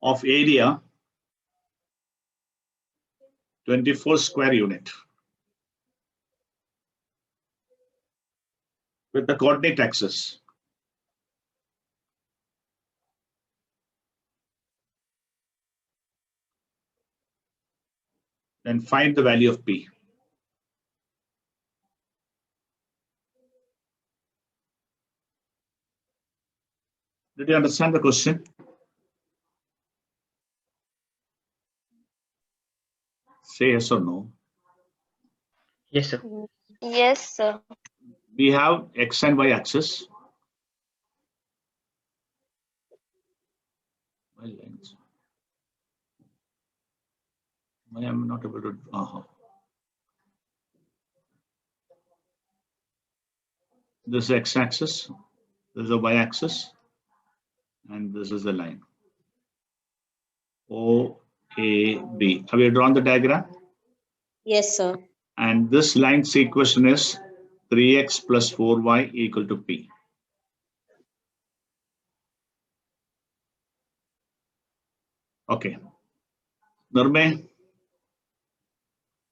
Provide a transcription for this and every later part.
of area 24 square unit with the coordinate axis. Then find the value of P. Did you understand the question? Say yes or no. Yes, sir. Yes, sir. We have X and Y axis. Well, lines. I am not able to. This is X axis, this is a Y axis, and this is the line. O, A, B. Have you drawn the diagram? Yes, sir. And this line's equation is 3x plus 4y equal to P. Okay. Nirmay,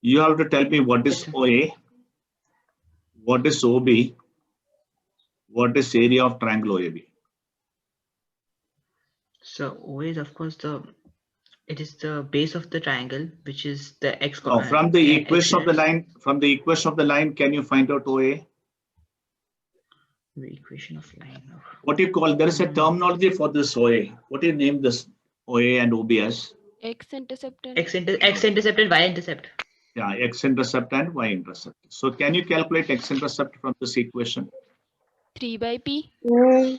you have to tell me what is OA, what is OB, what is area of triangle OAB. So O is of course it is the base of the triangle, which is the x. Now, from the equation of the line, can you find out OA? The equation of line. What do you call? There is a terminology for this OA. What do you name this OA and OB as? X-intercept and X-intercept and Y-intercept. Yeah, X-intercept and Y-intercept. So can you calculate X-intercept from this equation? 3 by P. Yeah.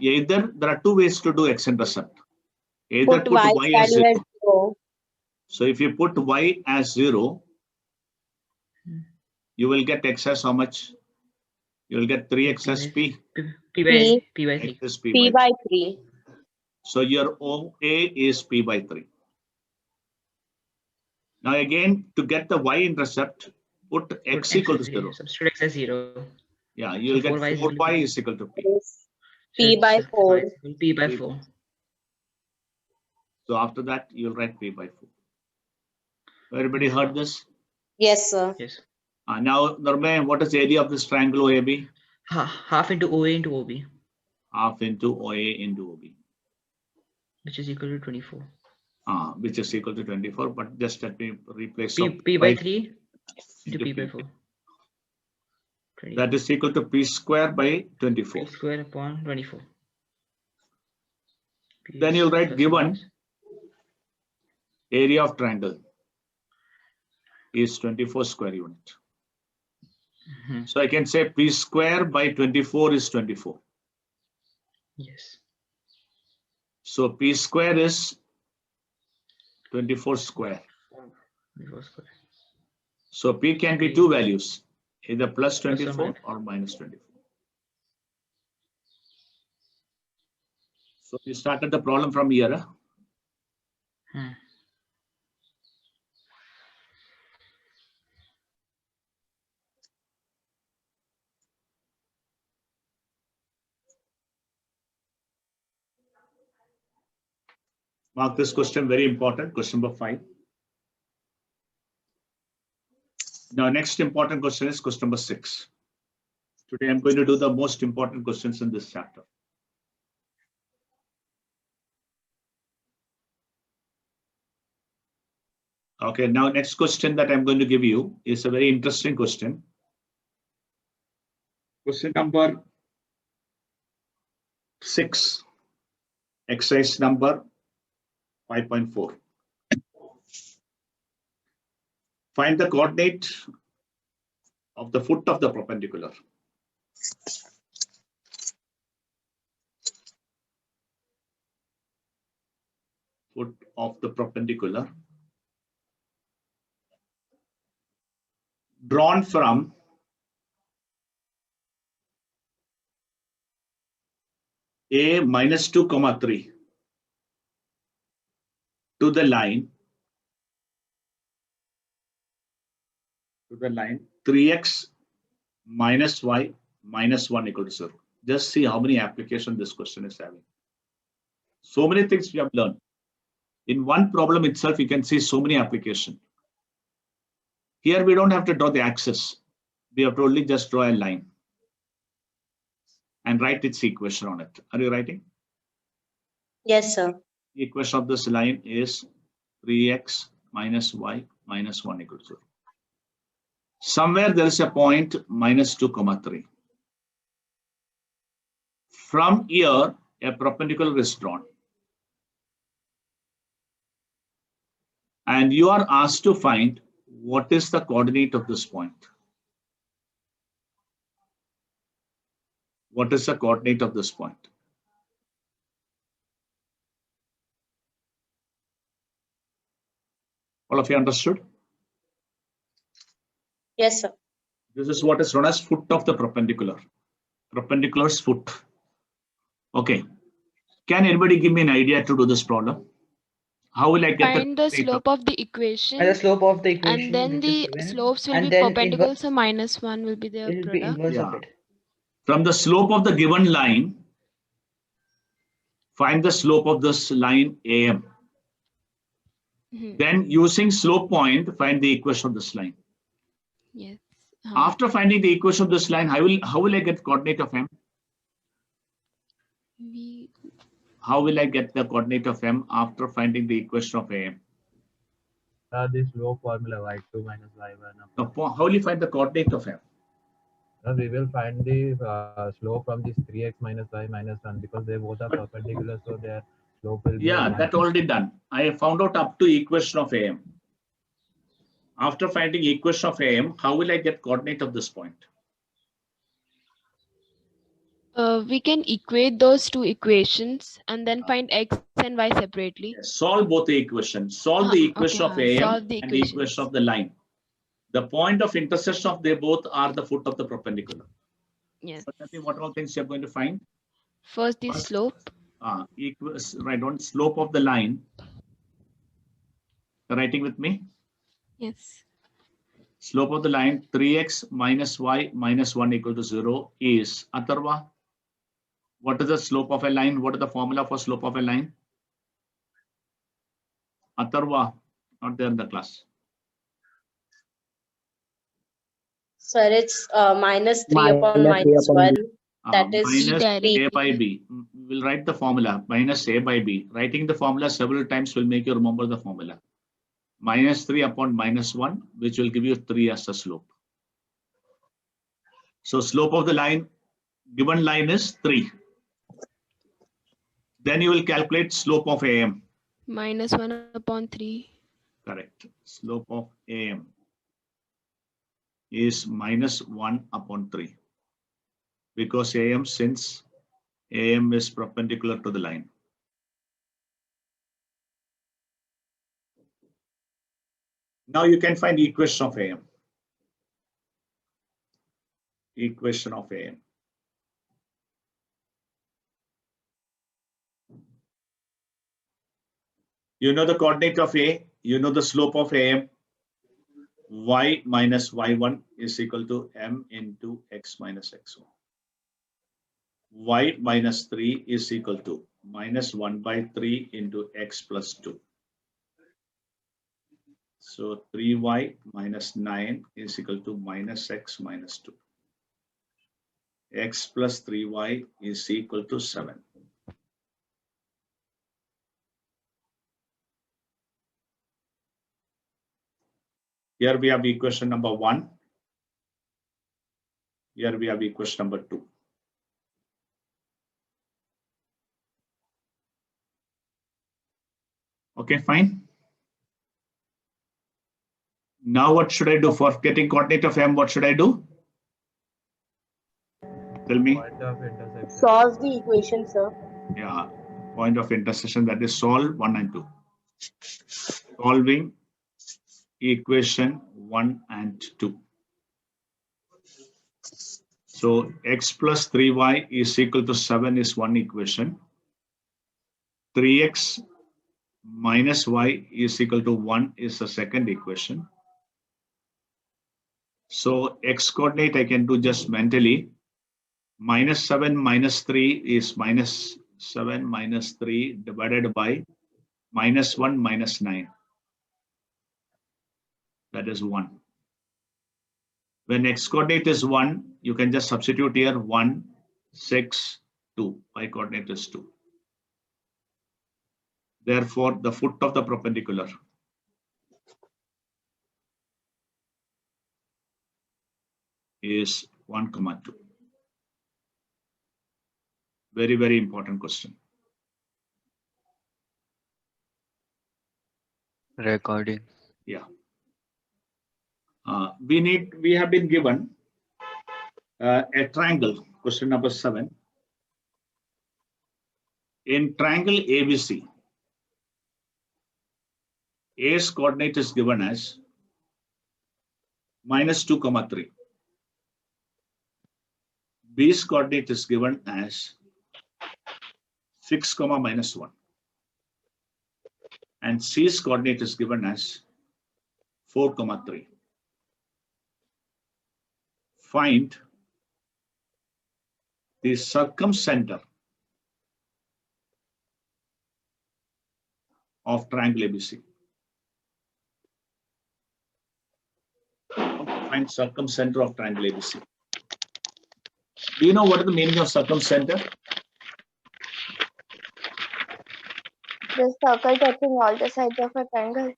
Either there are two ways to do X-intercept. Either put Y Y as value as 0. 0. So if you put Y as 0, you will get X as how much? You will get 3X as P. P by 3. X is P by 3. So your OA is P by 3. Now again, to get the Y-intercept, put X equal to 0. Substitute X as 0. Yeah, you will get 4Y is equal to P. P by 4. P by 4. So after that, you'll write P by 4. Everybody heard this? Yes, sir. Yes. Now, Nirmay, what is the area of this triangle OAB? Half into OA into OB. Half into OA into OB. Which is equal to 24. Which is equal to 24, but just let me replace P by 3 into P by 4. 24. That is equal to P square by 24. P square upon 24. Then you'll write given area of triangle is 24 square unit. So I can say P square by 24 is 24. Yes. So P square is 24 square. 24 square. So P can be two values, either plus 24 minus. or minus 24. So we started the problem from here. Mark this question very important, question number 5. Now, next important question is question number 6. Today, I'm going to do the most important questions in this chapter. Okay, now next question that I'm going to give you is a very interesting question. Question number 6, exercise number 5.4. Find the coordinate of the foot of the perpendicular. Foot of the perpendicular drawn from A minus 2, 3 to the line 3x minus y minus 1 equal to 0. Just see how many applications this question is having. So many things we have learned. In one problem itself, you can see so many applications. Here, we don't have to draw the axis. We have to only just draw a line and write its equation on it. Are you writing? Yes, sir. The equation of this line is 3x minus y minus 1 equals 0. Somewhere there is a point minus 2, 3. From here, a perpendicular is drawn. And you are asked to find what is the coordinate of this point. What is the coordinate of this point? All of you understood? Yes, sir. This is what is known as foot of the perpendicular. Perpendicular's foot. Okay. Can anybody give me an idea to do this problem? How will I get Find the slope of the equation, And the slope of the equation. and then which the is given, slopes will and be then perpendicular, inverse- so -1 will be the It will be product. inverse of Yeah. it. From the slope of the given line, find the slope of this line AM. Mhm. Then using slope point, find the equation of this line. Yes. After finding the equation of this line, how will I get coordinate of M? We How will I get the coordinate of M after finding the equation of AM? This slope formula y2 minus y1. Now, how will you find the coordinate of M? We will find the slope from this 3x minus y minus 1 because they both are perpendicular, so their slope will be. Yeah, that already done. I have found out up to equation of AM. After finding equation of AM, how will I get coordinate of this point? we can equate those two equations and then find x and y separately. Solve both the equations. Solve the equation of AM solve the and the equation equations. of the line. The point of intersection of they both are the foot of the perpendicular. Yes. So tell me what all things you're going to find. First the First- slope. Right on slope of the line. Writing with me. Yes. Slope of the line 3x minus y minus 1 equal to 0 is Atharva. What is the slope of a line? What is the formula for slope of a line? Atharva, not there in the class. Sir, it's -3 upon -1. That is Minus direct. A by B. We'll write the formula minus A by B. Writing the formula several times will make you remember the formula. -3 upon -1, which will give you 3 as a slope. So slope of the line, given line is 3. Then you will calculate slope of AM. -1 upon 3. Correct. Slope of AM is -1 upon 3. Because since AM is perpendicular to the line. Now you can find equation of AM. Equation of AM. You know the coordinate of A, you know the slope of AM. Y minus y1 is equal to m into x minus x1. Y minus 3 is equal to -1 by 3 into x plus 2. So 3y minus 9 is equal to -x minus 2. X plus 3y is equal to 7. Here we have equation number 1. Here we have equation number 2. Okay, fine. Now what should I do for getting coordinate of M? What should I do? Tell me. Point of intersection. solve the equation, sir. Yeah, point of intersection, that is solve 1 and 2. Solving equation 1 and 2. So x plus 3y is equal to 7 is one equation. 3x minus y is equal to 1 is the second equation. So x coordinate I can do just mentally. -7 minus 3 is -7 minus 3 divided by minus 1 minus 9. That is 1. When x coordinate is 1, you can just substitute here 1, 6, 2. Y coordinate is 2. Therefore, the foot of the perpendicular is 1, 2. Very, very important question. Recording. Yeah. We have been given a triangle, question number 7. In triangle ABC, A's coordinate is given as minus 2, 3. B's coordinate is given as 6, minus 1. And C's coordinate is given as 4, 3. Find the circumcenter of triangle ABC. Find circumcenter of triangle ABC. Do you know what is the meaning of circumcenter? The circle touching all the sides of a triangle.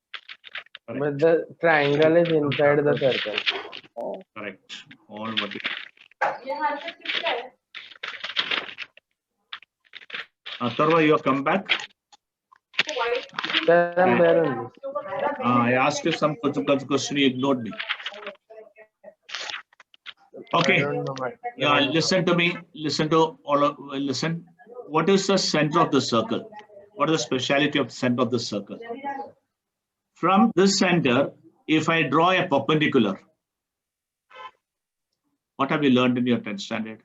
But the triangle is inside the circle. Correct. All vertical. Atharva, you have come back. Sir, I'm there only. I asked you some question, you ignored me. Okay. I don't know what. Yeah, listen to me. Listen to all of listen. What is the center of the circle? What is the speciality of the center of the circle? From this center, if I draw a perpendicular, what have you learned in your 10th standard?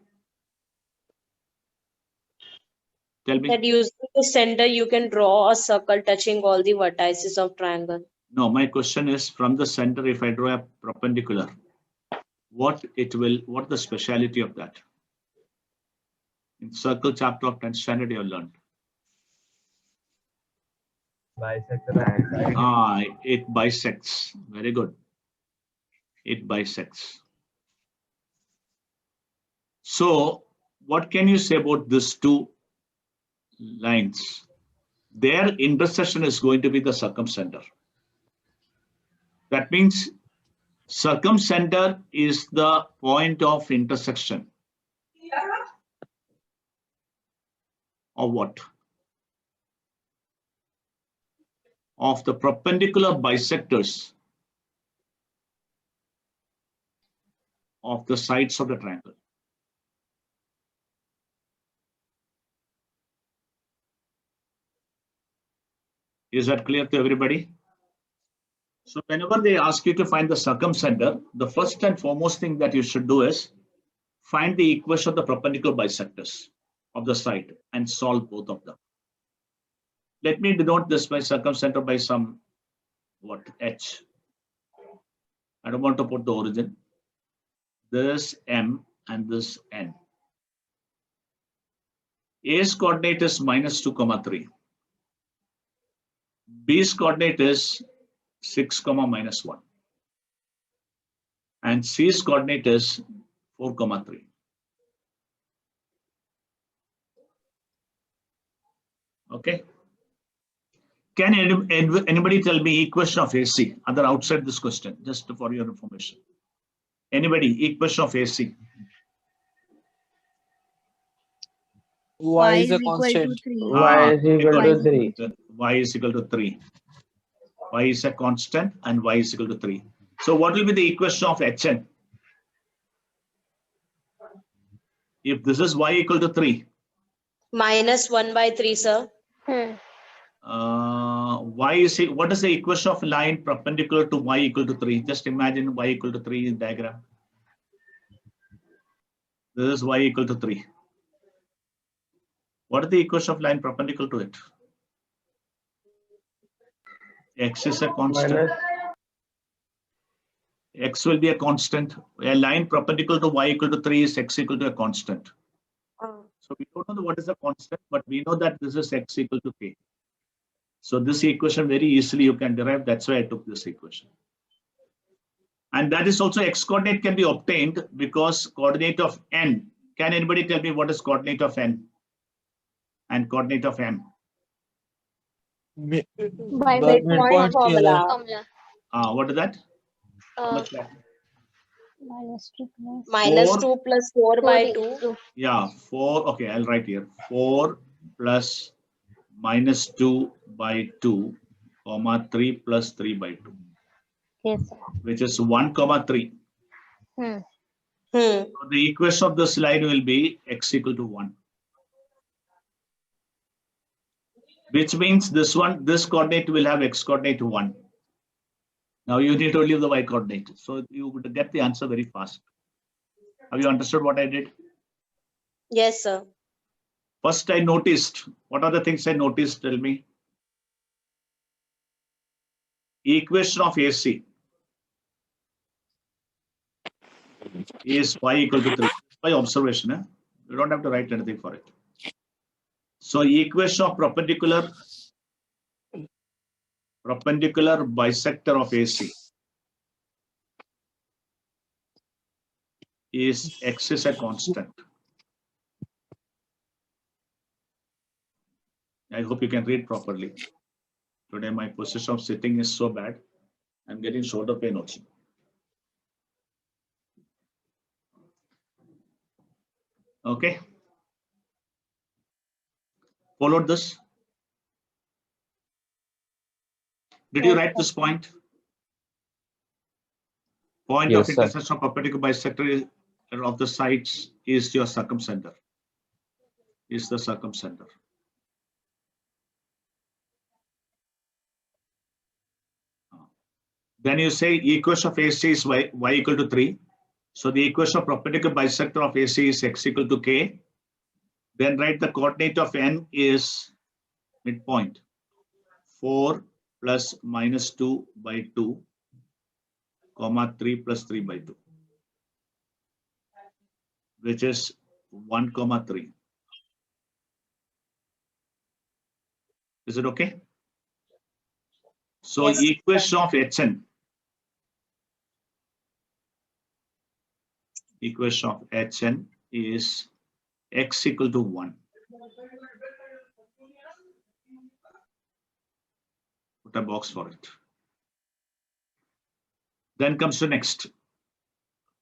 Tell me. That using the center, you can draw a circle touching all the vertices of triangle. No, my question is from the center, if I draw a perpendicular, what the speciality of that? In circle chapter of 10th standard, you have learned. Bisect the right side. It bisects. Very good. It bisects. So, what can you say about these two lines? Their intersection is going to be the circumcenter. That means circumcenter is the point of intersection of what? Of the perpendicular bisectors of the sides of the triangle. Is that clear to everybody? So whenever they ask you to find the circumcenter, the first and foremost thing that you should do is find the equation of the perpendicular bisectors of the side and solve both of them. Let me denote this by circumcenter by some H. I don't want to put the origin. This M and this N. A's coordinate is minus 2, 3. B's coordinate is 6, minus 1. And C's coordinate is 4, 3. Okay. Can anybody tell me equation of AC? Other outside this question, just for your information. Anybody, equation of AC? Y is a constant. Y is equal to 3. Y is equal to 3. Y is a constant and Y is equal to 3. So what will be the equation of Hn? If this is Y equal to 3. Minus 1 by 3, sir. Y is what is the equation of line perpendicular to Y equal to 3? Just imagine Y equal to 3 in diagram. This is Y equal to 3. What is the equation of line perpendicular to it? X is a constant. X will be a constant. A line perpendicular to Y equal to 3 is X equal to a constant. So we don't know what is the constant, but we know that this is X equal to K. So this equation very easily you can derive. That's why I took this equation. And that is also x coordinate can be obtained because coordinate of n. Can anybody tell me what is coordinate of n and coordinate of m? By But midpoint formula. What is that? How Uh, much that? Minus 4. 2 plus 4 by 2. Yeah, 4. Okay, I'll write here. 4 plus minus 2 by 2, comma 3 plus 3 by 2, yes, sir. which is 1, comma 3. So the equation of this line will be x equal to 1. Which means this coordinate will have x coordinate 1. Now you need to leave the y coordinate. So you would get the answer very fast. Have you understood what I did? Yes, sir. First, I noticed. What are the things I noticed? Tell me. Equation of AC is y equal to 3. By observation, you don't have to write anything for it. So equation of perpendicular bisector of AC is x is a constant. I hope you can read properly. Today my position of sitting is so bad. I'm getting shoulder pain also. Okay. Followed this? Did you write this point? Point Yes, of sir. intersection of perpendicular bisector of the sides is your circumcenter. Is the circumcenter. Then you say equation of AC is y equal to 3. So the equation of perpendicular bisector of AC is x equal to k. Then write the coordinate of n is midpoint. 4 plus minus 2 by 2, comma 3 plus 3 by 2, which is 1, comma 3. Is it okay? So Yes. equation of Hn. Equation of Hn is x equal to 1. Put a box for it. Then comes the next.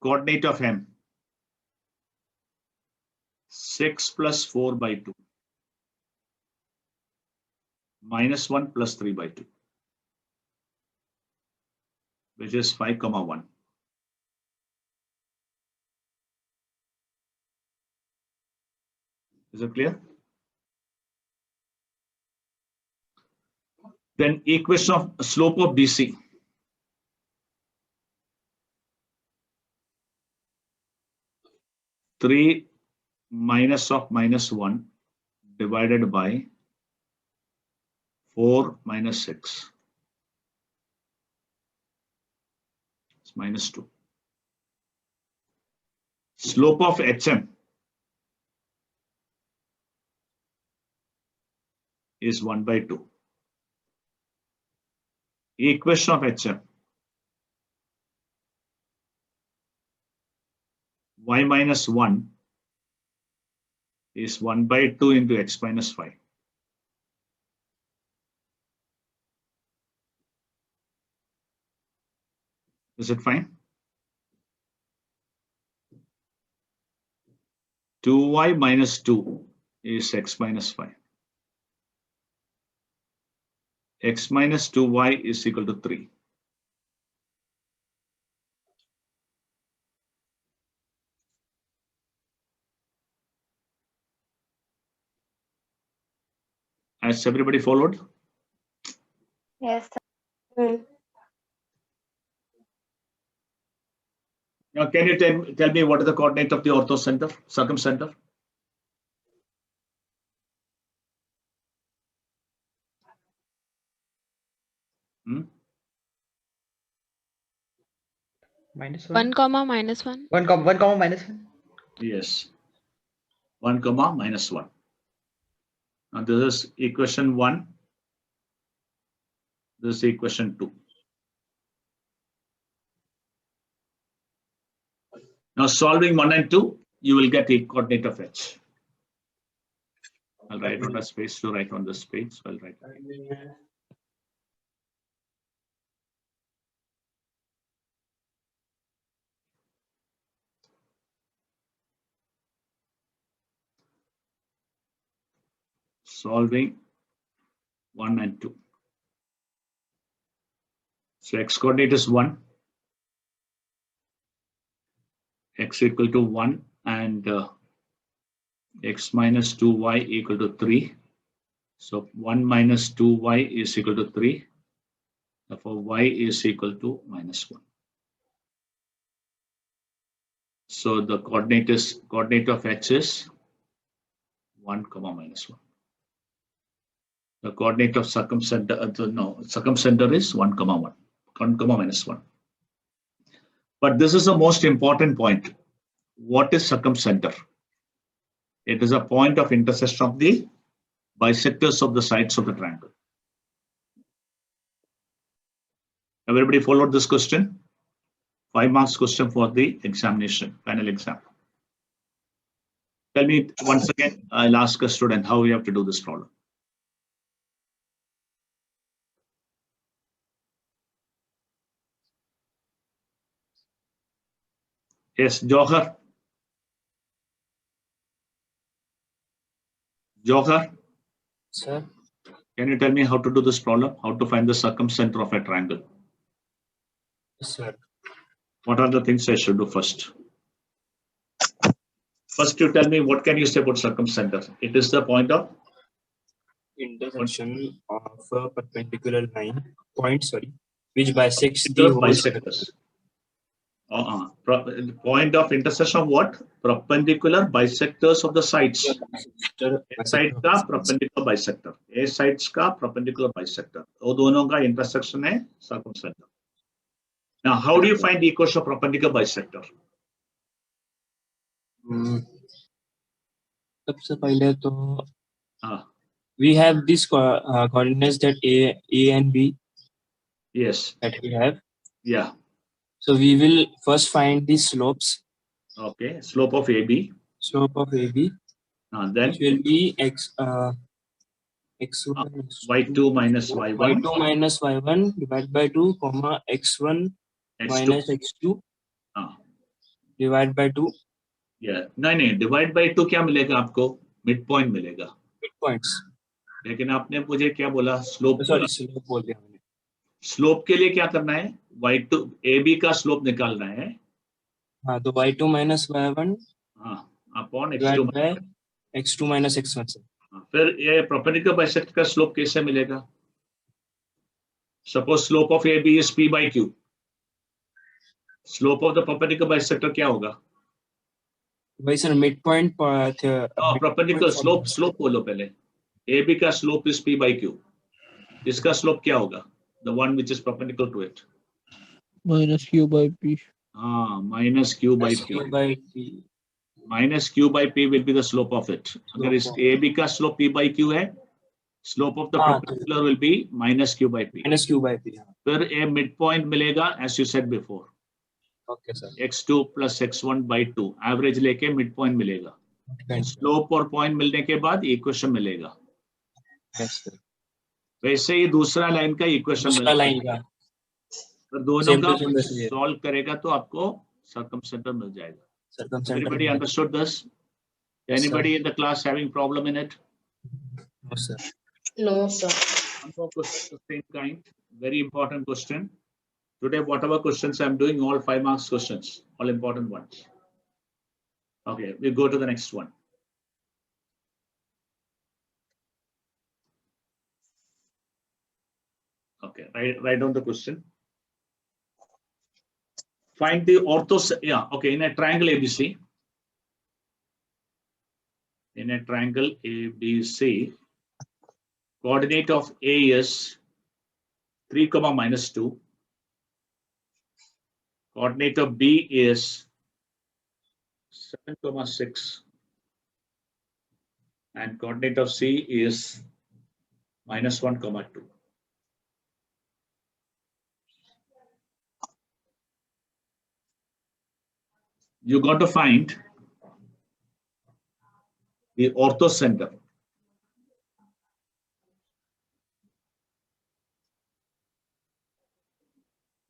Coordinate of m. 6 plus 4 by 2. Minus 1 plus 3 by 2. Which is 5, comma 1. Is it clear? Then equation of slope of BC. Three minus of minus 1 divided by 4 minus 6. It's minus 2. Slope of HM is 1 by 2. Equation of HM. Y minus 1 is 1 by 2 into x minus 5. Is it fine? 2y minus 2 is x minus 5. X minus 2y is equal to 3. Has everybody followed? Yes, sir. Now, can you tell me what is the coordinate of the orthocenter, circumcenter? Minus 1 comma minus 1. 1 comma minus 1. Yes. 1 comma minus 1. Now this is equation 1. This is equation 2. Now solving 1 and 2, you will get the coordinate of h. I'll write on a space to write on this page. So I'll write. Solving 1 and 2. So x coordinate is 1. X equal to 1 and x minus 2y equal to 3. So 1 minus 2y is equal to 3. Therefore, y is equal to minus 1. So the coordinate of h is 1 comma minus 1. The coordinate of circumcenter is 1 comma 1, 1 comma minus 1. But this is the most important point. What is circumcenter? It is a point of intersection of the bisectors of the sides of the triangle. Everybody followed this question? 5 marks question for the examination, final exam. Tell me once again, I'll ask a student how we have to do this problem. Yes, Johar. Johar, Sir, can you tell me how to do this problem? How to find the circumcenter of a triangle? yes, sir. What are the things I should do first? First, you tell me what can you say about circumcenter? It is the point of Intersection of a perpendicular point, which bisects the whole sector. bisectors. Point of intersection of what? Perpendicular bisectors of the sides. A side का perpendicular bisector. A sides का perpendicular bisector. वो दोनों का intersection है circumcenter. Now, how do you find the equation of perpendicular bisector? सबसे पहले तो we have these coordinates that A and B. Yes. That we have. Yeah. So we will first find the slopes. Okay. Slope of AB. Slope of AB. Then which will be x1 y2 minus y1. y2 minus y1 divided by 2 comma x1 minus x2 divide by 2. Yeah. नहीं divide by 2 क्या मिलेगा आपको? Mid point मिलेगा. Mid points. लेकिन आपने मुझे क्या बोला? Slope. Sorry, slope बोल दिया मैंने. Slope के लिए क्या करना है? y2 AB का slope निकालना है. हाँ, तो y2 minus y1 upon divided x2 by x2 minus x1 से. फिर ये perpendicular bisector का slope कैसे मिलेगा? Suppose slope of AB is p by q. Slope of the perpendicular bisector क्या होगा? भाई sir mid point perpendicular slope बोलो पहले. AB का slope is p by q. इसका slope क्या होगा? The one which is perpendicular to it. minus q by p. Minus q by p. Minus q by p will be the slope of it. अगर इस AB का slope p by q है, slope of the perpendicular will be minus q by p. Minus q by p. फिर a midpoint मिलेगा, as you said before. Okay, sir. x2 plus x1 by 2. Average लेके midpoint मिलेगा. Slope और point मिलने के बाद equation मिलेगा. Yes, sir. वैसे ही दूसरा लाइन का equation दूसरा लाइन का. तो दोनों का सॉल्व करेगा तो आपको circumcenter मिल जाएगा. Everybody understood this? Anybody in the class having problem in it? No, sir. No, sir. One more question of the same kind. Very important question. Today, whatever questions I'm doing, all 5 marks questions, all important ones. Okay, we go to the next one. Okay, write down the question. Find the orthos. Yeah, okay, in a triangle ABC. In a triangle ABC, coordinate of A is 3, minus 2. Coordinate of B is 7, 6. And coordinate of C is minus 1, 2. you got to find the orthocenter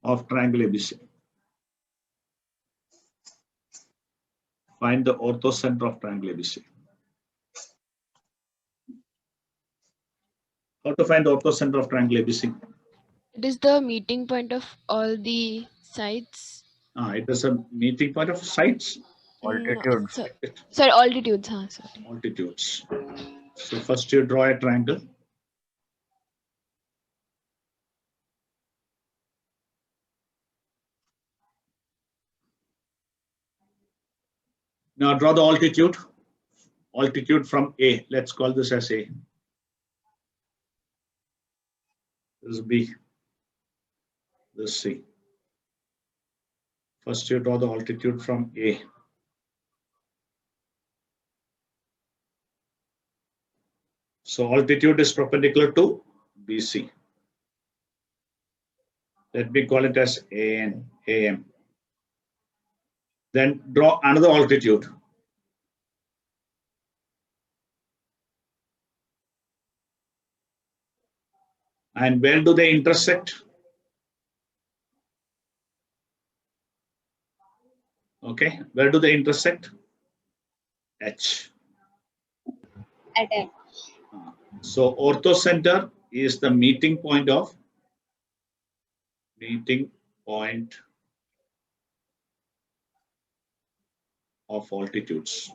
of triangle ABC. Find the orthocenter of triangle ABC. How to find the orthocenter of triangle ABC? It is the meeting point of all the sides. It is a meeting point of sides. No, sorry, altitudes. Sorry. Altitudes. So first you draw a triangle. Now draw the altitude. Altitude from A. Let's call this as A. This is B. This is C. First you draw the altitude from A. So altitude is perpendicular to BC. Let me call it as AM. Then draw another altitude. And where do they intersect? Okay, where do they intersect? H. At H. So orthocenter is the meeting point of altitudes.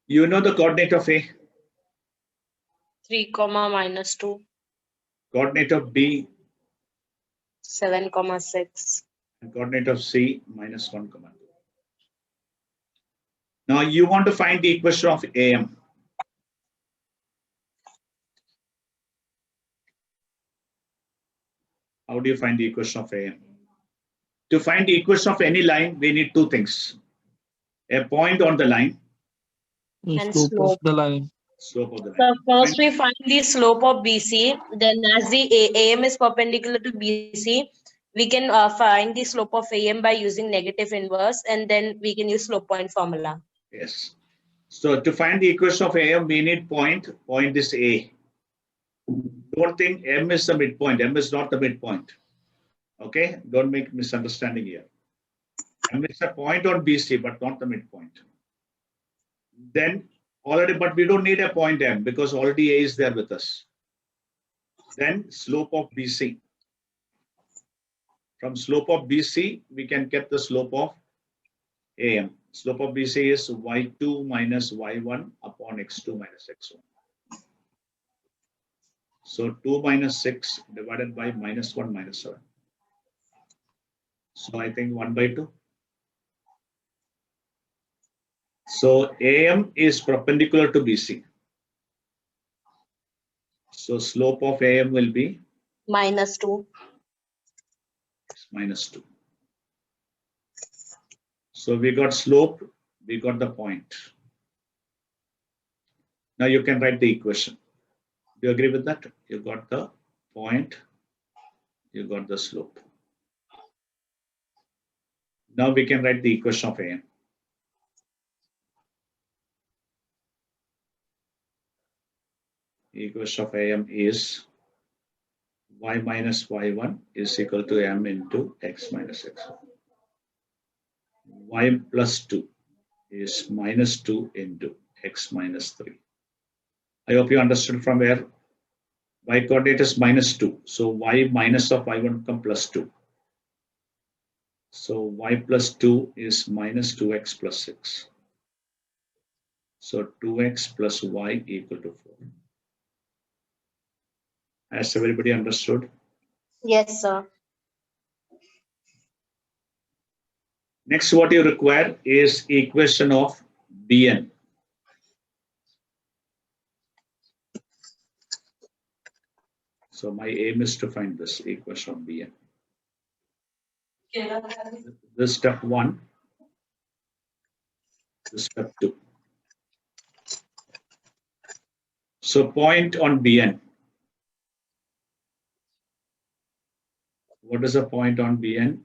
You know the coordinate of A? 3, -2. Coordinate of B? 7, 6. And coordinate of C? -1, 2. Now you want to find the equation of AM. How do you find the equation of AM? To find the equation of any line, we need two things. A point on the line. And Slope slope. of the line. Slope of the line. So first we find the slope of BC. Then as the AM is perpendicular to BC, we can find the slope of AM by using negative inverse, and then we can use slope point formula. Yes. So to find the equation of AM, we need point. Point is A. Don't think M is the midpoint. M is not the midpoint. Okay? Don't make misunderstanding here. M is a point on BC, but not the midpoint. Then already, but we don't need a point M because already A is there with us. Then slope of BC. From slope of BC, we can get the slope of AM. Slope of BC is y2 minus y1 upon x2 minus x1. So 2 minus 6 divided by -1 minus 7. So I think 1/2. So AM is perpendicular to BC. So slope of AM will be -2. -2. So we got slope, we got the point. Now you can write the equation. Do you agree with that? You got the point, you got the slope. Now we can write the equation of AM. The equation of AM is y minus y1 is equal to m into x minus x1. Y plus 2 is -2 into x minus 3. I hope you understood from where y coordinate is -2. So y minus of y1 become +2. So y plus 2 is -2x plus 6. So 2x plus y equal to 4. Has everybody understood? Yes, sir. Next, what you require is equation of Bn. So my aim is to find this equation of Bn. This step 1. This step 2. So point on Bn. What is the point on Bn?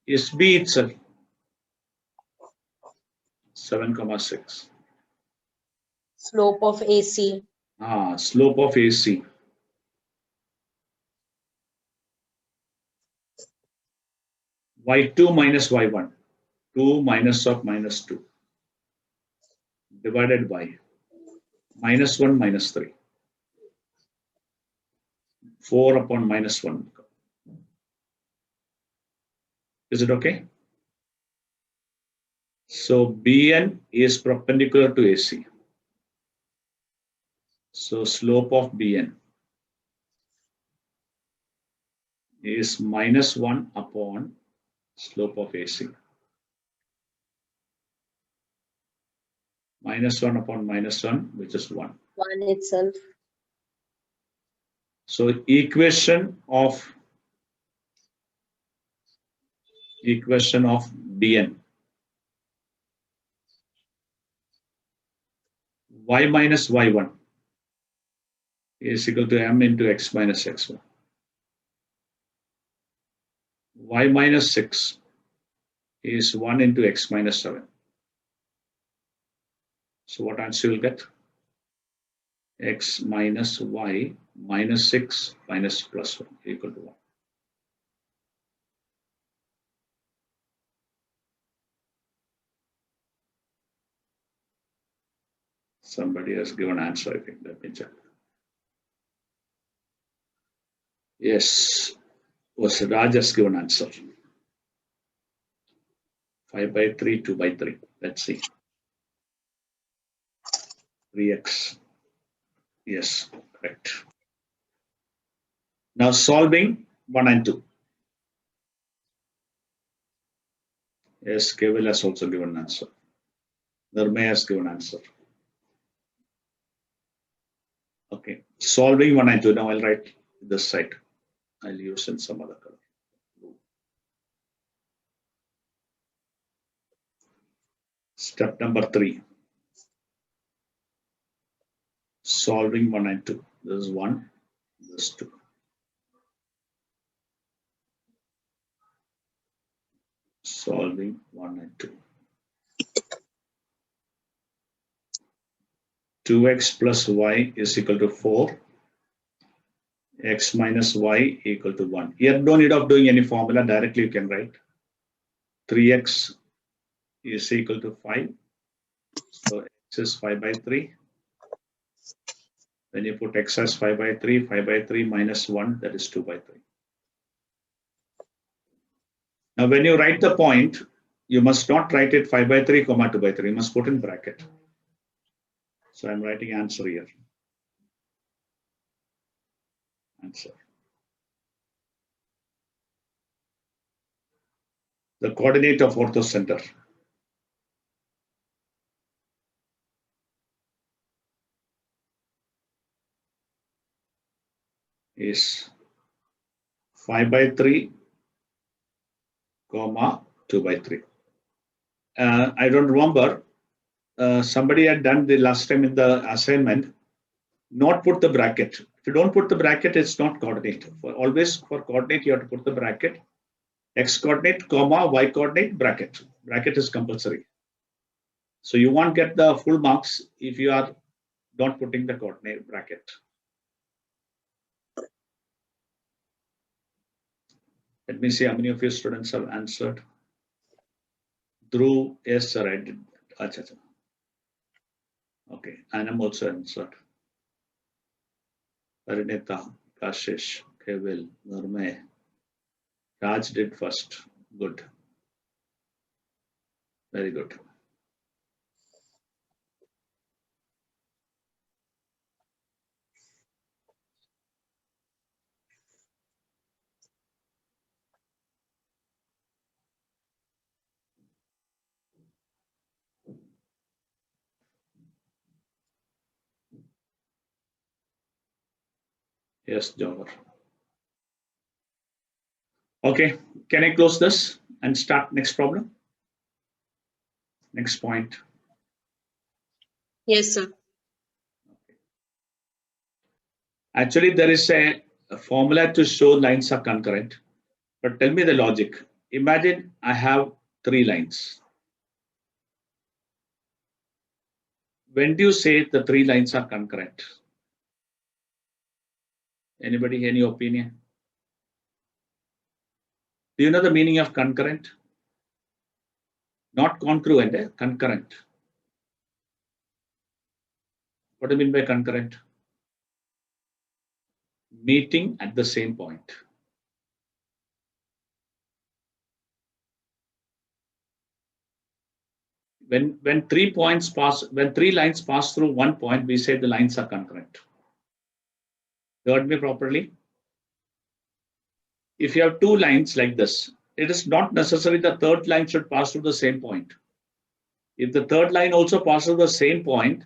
Is B itself 7,6. Slope of AC. Slope of AC. Y2 minus Y1. 2 minus of minus 2. Divided by minus 1 minus 3. 4 upon minus 1. Is it okay? So Bn is perpendicular to AC. So slope of Bn is minus 1 upon slope of AC. Minus 1 upon minus 1, which is 1. 1 itself. So equation of Bn. Y minus Y1 is equal to m into x minus x1. Y minus 6 is 1 into x minus 7. So what answer you will get? X minus y minus 6 minus plus 1 equal to 1. Somebody has given answer, I think. Let me check. Yes, was Raj has given answer. 5 by 3, 2 by 3. Let's see. 3x. Yes, correct. Now solving 1 and 2. Yes, Kevil has also given answer. Dharma has given answer. Okay, solving 1 and 2. Now I'll write this side. I'll use in some other color. Step number 3. Solving 1 and 2. This is 1, this is 2. Solving 1 and 2. 2x plus y is equal to 4. X minus y equal to 1. Here, no need of doing any formula. Directly you can write 3x is equal to 5. So x is 5 by 3. Then you put x as 5 by 3. 5 by 3 minus 1, that is 2 by 3. Now when you write the point, you must not write it 5 by 3, comma 2 by 3. You must put in bracket. So I'm writing answer here. Answer. The coordinate of orthocenter is 5 by 3, comma 2 by 3. I don't remember. Somebody had done the last time in the assignment, not put the bracket. If you don't put the bracket, it's not coordinate. Always for coordinate, you have to put the bracket. X coordinate, comma, Y coordinate, bracket. Bracket is compulsory. So you won't get the full marks if you are not putting the coordinate bracket. Let me see how many of your students have answered. Dhruv, yes, sir, I did. Achha. Okay, Anam also answered. Parinita, Kashish, Kevil, Nurme. Raj did first. Good. Very good. Yes, Jawar. Okay, can I close this and start next problem? Next point. Yes, sir. Actually, there is a formula to show lines are concurrent. But tell me the logic. Imagine I have 3 lines. When do you say the 3 lines are concurrent? Anybody, any opinion? Do you know the meaning of concurrent? Not congruent, concurrent. What do you mean by concurrent? Meeting at the same point. When 3 lines pass through one point, we say the lines are concurrent. You heard me properly? If you have 2 lines like this, it is not necessary the third line should pass through the same point. If the third line also passes the same point,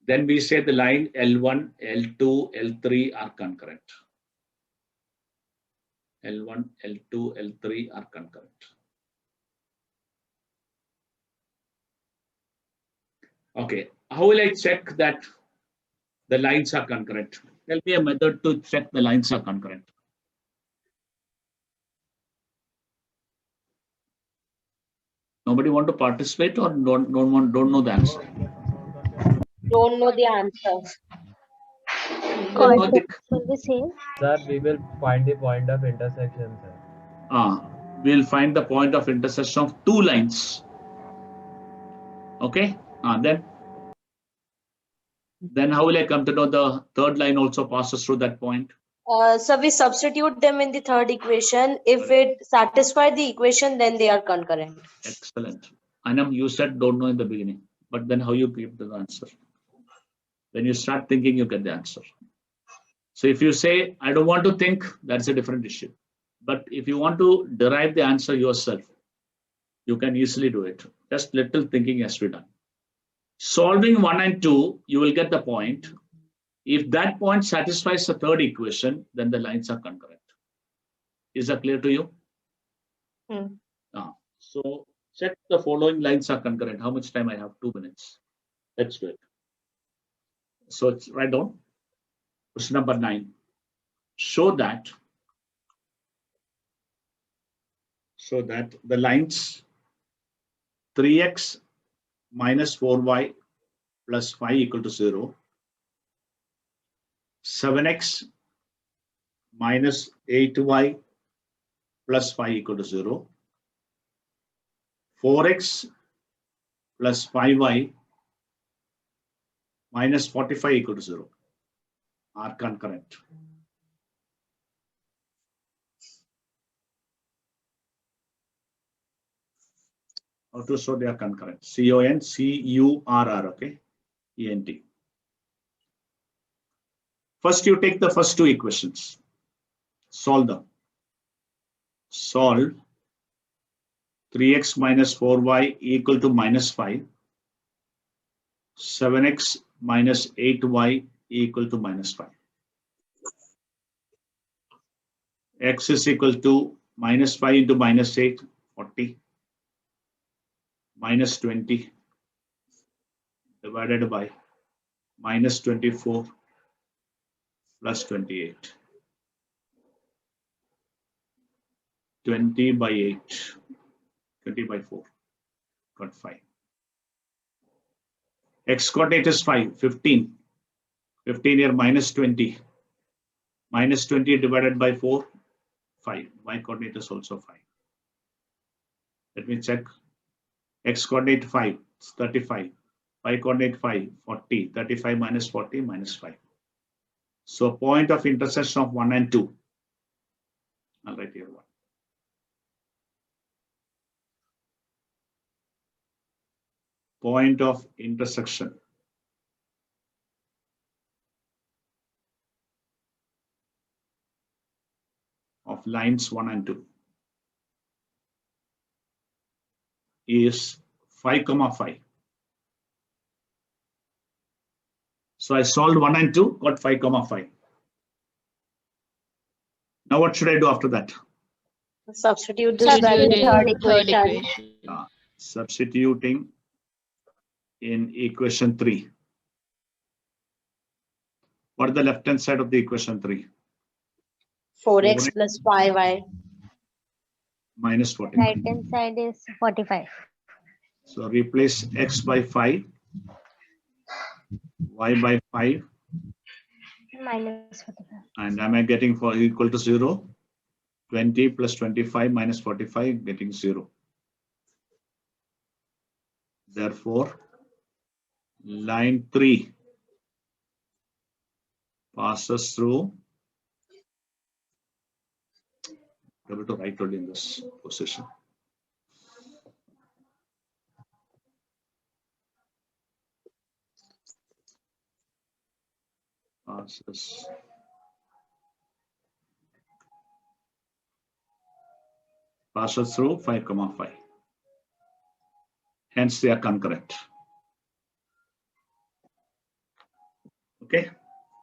then we say the line L1, L2, L3 are concurrent. L1, L2, L3 are concurrent. Okay, how will I check that the lines are concurrent? Tell me a method to check the lines are concurrent. Nobody want to participate or don't know the answer? Don't know the answer. Logic. Sir, we will find the point of intersection, sir. We'll find the point of intersection of 2 lines. Okay. Then how will I come to know the third line also passes through that point? So we substitute them in the third equation. If it satisfies the equation, then they are concurrent. Excellent. Anam, you said don't know in the beginning, but then how you give the answer? When you start thinking, you get the answer. So if you say, I don't want to think, that's a different issue. But if you want to derive the answer yourself, you can easily do it. Just little thinking has to be done. Solving 1 and 2, you will get the point. If that point satisfies the third equation, then the lines are concurrent. Is that clear to you? So check the following lines are concurrent. How much time I have? 2 minutes. Let's do it. So it's write down. Question number 9. Show that the lines 3x minus 4y plus 5 equal to 0, 7x minus 8y plus 5 equal to 0, 4x plus 5y minus 45 equal to 0 are concurrent. How to show they are concurrent? CONCURR, okay? ENT. First, you take the first 2 equations. Solve them. Solve 3x minus 4y equal to minus 5. 7x minus 8y equal to minus 5. X is equal to minus 5 into minus 8, 40. Minus 20 divided by minus 24 plus 28. 20 by 8, 20 by 4, got 5. X coordinate is 5, 15. 15 here minus 20. Minus 20 divided by 4, 5. Y coordinate is also 5. Let me check. X coordinate 5, it's 35. Y coordinate 5, 40. 35 minus 40 minus 5. So point of intersection of 1 and 2. I'll write here 1. Point of intersection of lines 1 and 2 is 5, 5. So I solved 1 and 2, got 5, 5. Now what should I do after that? Substitute this value in the third equation. Substituting in equation 3. What is the left hand side of the equation 3? 4x plus 5y. minus 45. Right hand side is 45. So replace x by 5, y by 5, Minus 45. and am I getting for equal to 0? 20 plus 25 minus 45 getting 0. Therefore, line 3 passes through. Able to write only in this position. Passes through 5,5. Hence, they are concurrent. Okay.